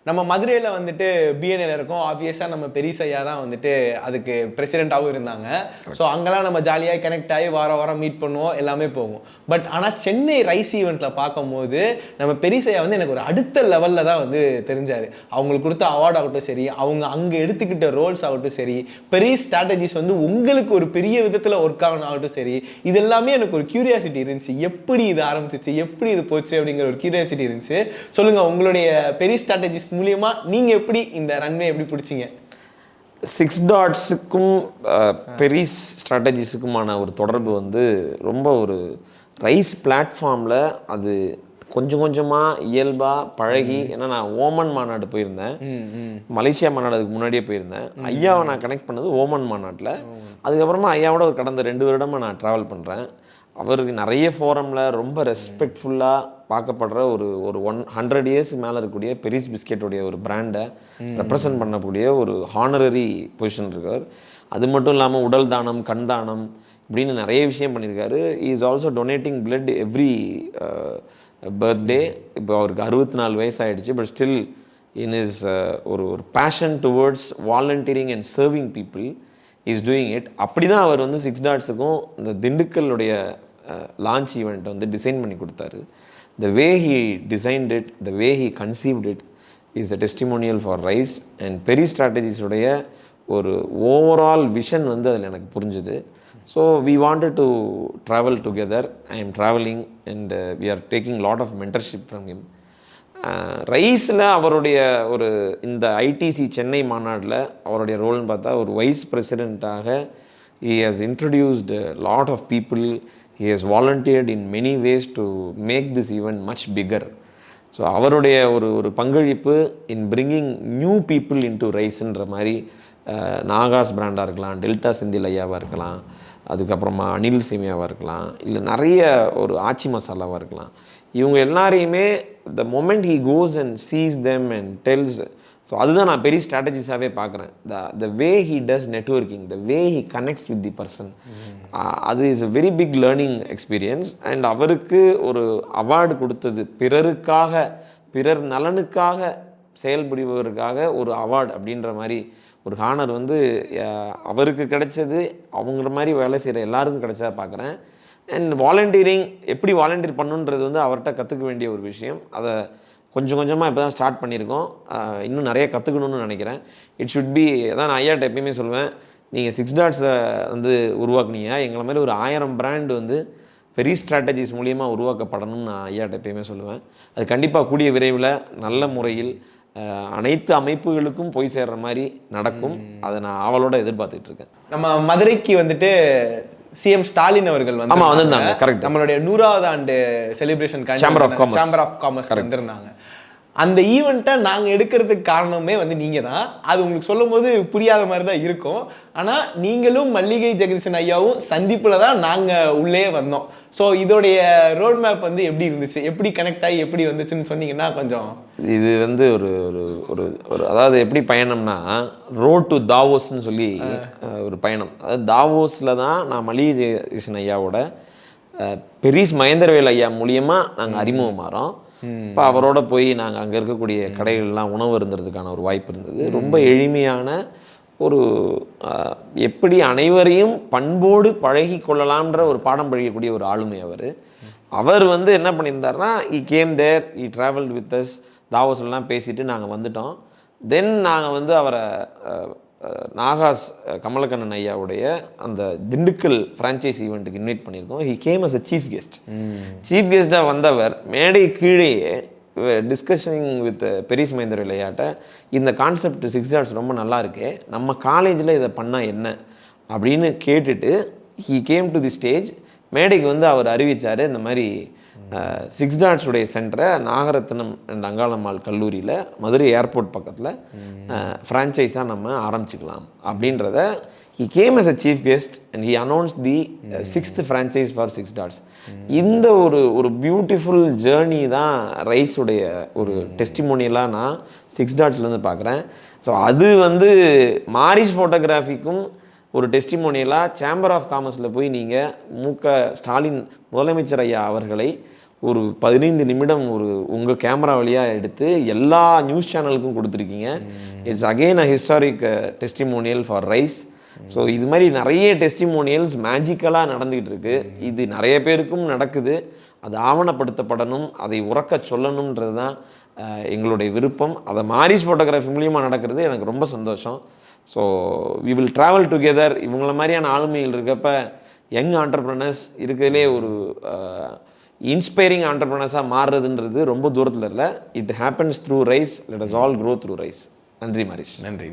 நம்ம மதுரையில் வந்துட்டு பிஎன்எல் இருக்கும். ஆப்வியஸாக நம்ம பெரியசையா தான் வந்துட்டு அதுக்கு பிரசிடெண்ட்டாகவும் இருந்தாங்க. ஸோ அங்கெல்லாம் நம்ம ஜாலியாக கனெக்ட் ஆகி வாரம் மீட் பண்ணுவோம், எல்லாமே போகும். பட் ஆனால் சென்னை ரைஸ் ஈவெண்ட்டில் பார்க்கும்போது நம்ம பெரியசையா வந்து எனக்கு ஒரு அடுத்த லெவலில் தான் வந்து தெரிஞ்சார். அவங்களுக்கு கொடுத்த அவார்ட் ஆகட்டும் சரி, அவங்க அங்கே எடுத்துக்கிட்ட ரோல்ஸ் ஆகட்டும் சரி, பெரிய ஸ்ட்ராட்டஜிஸ் வந்து உங்களுக்கு ஒரு பெரிய விதத்தில் ஒர்க் ஆகட்டும் சரி, இது எல்லாமே எனக்கு ஒரு கியூரியாசிட்டி இருந்துச்சு. எப்படி இது ஆரம்பிச்சிச்சு, எப்படி இது போச்சு அப்படிங்கிற ஒரு கியூரியாசிட்டி இருந்துச்சு. சொல்லுங்கள், உங்களுடைய பெரிய ஸ்ட்ராட்டஜிஸ் மூலியமா நீங்க எப்படி இந்த ரன்வே எப்படி பிடிச்சிங்க? 6 டாட்ஸுக்கும் பெரிஸ் ஸ்ட்ராட்டஜிஸுக்குமான ஒரு தொடர்பு வந்து ரொம்ப ஒரு ரைஸ் பிளாட்ஃபார்மில் அது கொஞ்சம் கொஞ்சமாக இயல்பாக பழகி. ஏன்னா நான் ஓமன் மாநாடு போயிருந்தேன், மலேசியா மாநாடு அதுக்கு முன்னாடியே போயிருந்தேன். ஐயாவை நான் கனெக்ட் பண்ணது ஓமன் மாநாட்டில். அதுக்கப்புறமா ஐயாவோட ஒரு கடந்த 2 வருடமாக நான் ட்ராவல் பண்ணுறேன். அவருக்கு நிறைய ஃபோரமில் ரொம்ப ரெஸ்பெக்ட்ஃபுல்லாக பார்க்கப்படுற ஒரு 100 இயர்ஸ்க்கு மேலே இருக்கக்கூடிய பெரிஸ் பிஸ்கெட்டோடைய ஒரு பிராண்டை ரெப்ரசன்ட் பண்ணக்கூடிய ஒரு ஹானரரி பொசிஷன் இருக்கார். அது மட்டும் இல்லாமல் உடல் தானம், கண் தானம் இப்படின்னு நிறைய விஷயம் பண்ணியிருக்காரு. Is also donating blood every birthday. இப்போ அவருக்கு 64 வயசு ஆகிடுச்சு. பட் ஸ்டில் இன் இஸ் ஒரு passion towards volunteering and serving people is doing it. அப்படி தான் அவர் வந்து 6 டாட்ஸுக்கும் இந்த திண்டுக்கல்லுடைய லான்ச் ஈவெண்ட் வந்து டிசைன் பண்ணி கொடுத்தாரு. The way he designed it, the way he conceived it is a testimonial for Rise and பெரிய ஸ்ட்ராட்டஜிஸுடைய ஒரு ஓவரால் விஷன் வந்து அதில் எனக்கு புரிஞ்சுது. So we wanted to travel together. I am travelling and we are taking lot of mentorship from him. ரைஸில் அவருடைய ஒரு இந்த ஐடிசி சென்னை மாநாட்டில் அவருடைய ரோல்னு பார்த்தா ஒரு வைஸ் பிரசிடெண்ட்டாக he has introduced lot of people. He has volunteered in many ways to make this event much bigger. So அவருடைய ஒரு பங்களிப்பு in bringing new people into ரைஸ்ன்ற மாதிரி நாகாஸ் பிராண்டாக இருக்கலாம், டெல்டா செந்தில் ஐயாவாக இருக்கலாம், அதுக்கப்புறமா அனில் சேமியாவாக இருக்கலாம், இல்லை நிறைய ஒரு ஆச்சி மசாலாவாக இருக்கலாம். இவங்க எல்லாரையுமே the moment he goes and sees them and tells. So அதுதான் நான் பெரிய ஸ்ட்ராட்டஜிஸாகவே பார்க்குறேன். The way he does networking, the way he connects with the person, அது is a very big learning experience. And அவருக்கு ஒரு அவார்டு கொடுத்தது பிறருக்காக, பிறர் நலனுக்காக செயல்படுபவருக்காக ஒரு அவார்டு அப்படின்ற மாதிரி ஒரு ஹானர் வந்து அவருக்கு கிடைச்சது அவங்கள மாதிரி வேலை செய்கிற எல்லாருக்கும் கிடைச்சா பார்க்குறேன். அண்ட் வாலண்டியரிங் எப்படி வாலண்டியர் பண்ணுன்றது வந்து அவர்கிட்ட கற்றுக்க வேண்டிய ஒரு விஷயம். அதை கொஞ்சம் கொஞ்சமாக இப்போ தான் ஸ்டார்ட் பண்ணியிருக்கோம். இன்னும் நிறைய கற்றுக்கணும்னு நினைக்கிறேன். இட் ஷுட் பி, அதான் நான் ஐயாட்ட எப்பயுமே சொல்லுவேன், நீங்கள் 6 டாட்ஸை வந்து உருவாக்குனீங்க, எங்களை மாதிரி ஒரு 1000 பிராண்டு வந்து பெரிய ஸ்ட்ராட்டஜிஸ் மூலியமாக உருவாக்கப்படணும்னு நான் ஐயாட்ட எப்பயுமே சொல்லுவேன். அது கண்டிப்பாக கூடிய விரைவில் நல்ல முறையில் அனைத்து அமைப்புகளுக்கும் போய் சேர்ற மாதிரி நடக்கும். அதை நான் ஆவலோட எதிர்பார்த்துட்டு இருக்கேன். நம்ம மதுரைக்கு வந்துட்டு சிஎம் ஸ்டாலின் அவர்கள் வந்து வந்திருந்தாங்க. கரெக்ட். நம்மளுடைய 100வது ஆண்டு செலிப்ரேஷன் சேம்பர் ஆஃப் காமர்ஸ் வந்திருந்தாங்க. அந்த ஈவெண்ட்டை நாங்கள் எடுக்கிறதுக்கு காரணமே வந்து நீங்கள் தான். அது உங்களுக்கு சொல்லும் போது புரியாத மாதிரி தான் இருக்கும். ஆனால் நீங்களும் மல்லிகை ஜெகதீசன் ஐயாவும் சந்திப்பில் தான் நாங்கள் உள்ளே வந்தோம். ஸோ இதோடைய ரோட் மேப் வந்து எப்படி இருந்துச்சு, எப்படி கனெக்ட் ஆகி எப்படி வந்துச்சுன்னு சொன்னீங்கன்னா கொஞ்சம். இது வந்து ஒரு ஒரு ஒரு அதாவது எப்படி பயணம்னா, ரோட் டு தாவோஸ்ன்னு சொல்லி ஒரு பயணம். அதாவது தாவோஸில் தான் நான் மல்லிகை ஜெகதீசன் ஐயாவோட பெரிஸ் மகேந்திரவேல் ஐயா மூலியமாக நாங்கள் அறிமுகமாகறோம். இப்போ அவரோட போய் நாங்கள் அங்கே இருக்கக்கூடிய கடைகள்லாம் உணவு இருந்ததுக்கான ஒரு வாய்ப்பு இருந்தது. ரொம்ப எளிமையான ஒரு எப்படி அனைவரையும் பண்போடு பழகி கொள்ளலாம்ன்ற ஒரு பாடம் பழகக்கூடிய ஒரு ஆளுமை அவர் வந்து என்ன பண்ணியிருந்தாருன்னா, he came there, he travelled with us. தாவோஸ்லாம் பேசிட்டு நாங்கள் வந்துட்டோம். தென் நாங்கள் வந்து அவரை நாகாஸ் கமலக்கண்ணன் ஐயாவுடைய அந்த திண்டுக்கல் ஃப்ரான்ச்சைஸ் ஈவெண்ட்டுக்கு இன்வைட் பண்ணியிருக்கோம். He came as a chief guest. Chief கெஸ்ட்டாக வந்தவர் மேடை கீழேயே டிஸ்கஷனிங் வித் பெரிஸ் மகேந்திரவேல் ஐயாட்ட, இந்த கான்செப்ட் 6 டாட்ஸ் ரொம்ப நல்லா இருக்கு, நம்ம காலேஜில் இதை பண்ணால் என்ன அப்படின்னு கேட்டுட்டு he came to the stage. மேடைக்கு வந்து அவர் அறிவித்தார், இந்த மாதிரி 6 டாட்ஸுடைய சென்டரை நாகரத்னம் அண்ட் அங்காளம்மாள் கல்லூரியில் மதுரை ஏர்போர்ட் பக்கத்தில் ஃப்ரான்ச்சைஸாக நம்ம ஆரம்பிச்சிக்கலாம் அப்படின்றத. He came as a chief guest and he announced the 6th franchise for 6 dots. இந்த ஒரு பியூட்டிஃபுல் ஜேர்னி தான் ரைஸுடைய ஒரு டெஸ்டிமோனியலாக நான் 6 டாட்ஸ்லேருந்து பார்க்குறேன். ஸோ அது வந்து மாரிஸ் ஃபோட்டோகிராஃபிக்கும் ஒரு டெஸ்டிமோனியலாக சேம்பர் ஆஃப் காமர்ஸில் போய் நீங்கள் ஸ்டாலின் முதலமைச்சர் ஐயா அவர்களை ஒரு 15 நிமிடம் ஒரு உங்கள் கேமரா வழியாக எடுத்து எல்லா நியூஸ் சேனலுக்கும் கொடுத்துருக்கீங்க. It's again a historic testimonial for rice. So இது மாதிரி நிறைய டெஸ்டிமோனியல்ஸ் மேஜிக்கலாக நடந்துக்கிட்டு இருக்கு. இது நிறைய பேருக்கும் நடக்குது. அது ஆவணப்படுத்தப்படணும், அதை உறக்க சொல்லணுன்றது தான் எங்களுடைய விருப்பம். அதை மாரிஸ் ஃபோட்டோகிராஃபி மூலியமாக நடக்கிறது எனக்கு ரொம்ப சந்தோஷம். So we will travel together. இவங்கள மாதிரியான ஆளுமைகள் இருக்கப்ப யங் ஆண்டர்ப்ரனர்ஸ் இருக்கிறதுலே ஒரு இன்ஸ்பைரிங் ஆண்டர்ப்ரனர்ஸாக மாறுறதுன்றது ரொம்ப தூரத்தில் இல்லை. It happens through rice. Let us all grow through rice. நன்றி மாரிஸ். நன்றி.